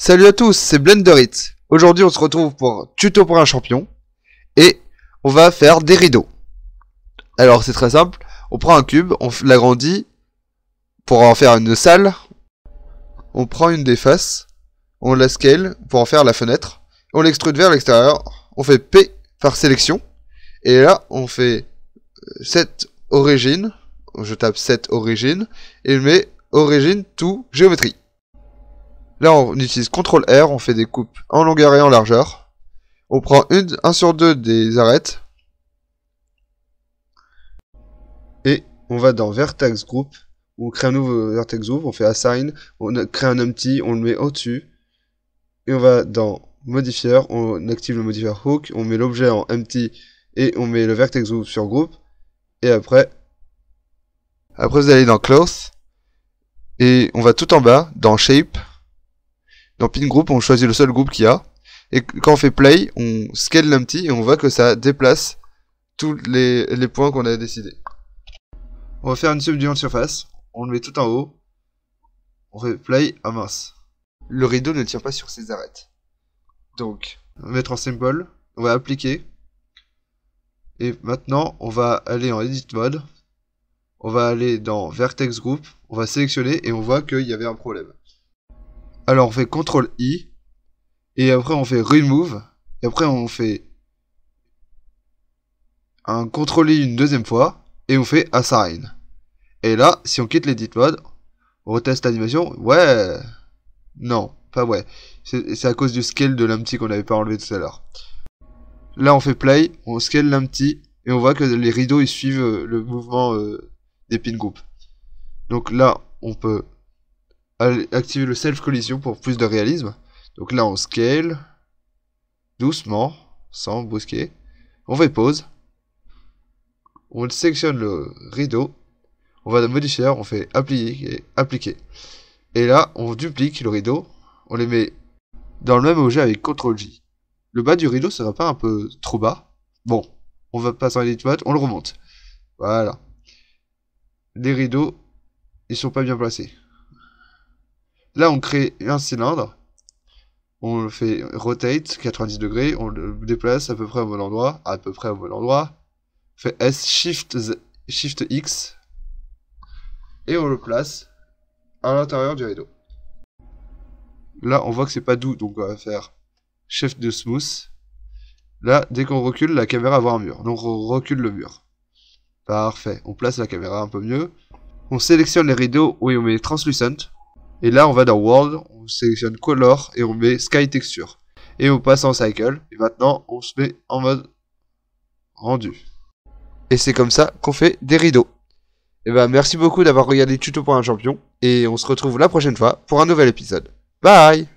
Salut à tous, c'est Blenderit. Aujourd'hui on se retrouve pour tuto pour un champion. Et on va faire des rideaux. Alors c'est très simple, on prend un cube, on l'agrandit pour en faire une salle. On prend une des faces, on la scale pour en faire la fenêtre. On l'extrude vers l'extérieur, on fait P par sélection. Et là on fait set origine, je tape set origine et je mets origine to géométrie. Là on utilise CTRL R, on fait des coupes en longueur et en largeur. On prend 1 sur 2 des arêtes. Et on va dans Vertex Group. On crée un nouveau Vertex Group, on fait Assign, on crée un empty, on le met au-dessus. Et on va dans Modifier, on active le modifier Hook, on met l'objet en empty et on met le Vertex Group sur Group. Et après vous allez dans Cloth. Et on va tout en bas, dans Shape. Dans Pin Group, on choisit le seul groupe qu'il y a. Et quand on fait Play, on scale l'empty et on voit que ça déplace tous les points qu'on a décidé. On va faire une subdivision de surface. On le met tout en haut. On fait Play. Ah mince. Le rideau ne tient pas sur ses arêtes. Donc, on va mettre en Simple. On va appliquer. Et maintenant, on va aller en Edit Mode. On va aller dans Vertex Group. On va sélectionner et on voit qu'il y avait un problème. Alors on fait CTRL I. Et après on fait Remove. Et après on fait un CTRL I une deuxième fois. Et on fait Assign. Et là, si on quitte l'Edit Mode, on reteste l'animation. Ouais. Non, pas ouais. C'est à cause du scale de l'empty qu'on n'avait pas enlevé tout à l'heure. Là on fait Play. On scale l'empty. Et on voit que les rideaux ils suivent le mouvement des pin groups. Donc là on peut activer le self collision pour plus de réalisme. Donc là on scale doucement, sans brusquer. On fait pause. On sélectionne le rideau. On va dans modifier, on fait appliquer. Et là on duplique le rideau. On les met dans le même objet avec CTRL J. Le bas du rideau sera pas un peu trop bas. Bon, on va passer en edit mode, on le remonte. Voilà. Les rideaux, ils sont pas bien placés. Là, on crée un cylindre. On le fait rotate 90 degrés. On le déplace à peu près au bon endroit. On fait S Shift X. Et on le place à l'intérieur du rideau. Là, on voit que c'est pas doux. Donc, on va faire Shift de Smooth. Là, dès qu'on recule, la caméra va voir un mur. Donc, on recule le mur. Parfait. On place la caméra un peu mieux. On sélectionne les rideaux où on met Translucent. Et là, on va dans World, on sélectionne Color et on met Sky Texture. Et on passe en Cycle. Et maintenant, on se met en mode rendu. Et c'est comme ça qu'on fait des rideaux. Et ben, merci beaucoup d'avoir regardé Tuto pour un champion. Et on se retrouve la prochaine fois pour un nouvel épisode. Bye!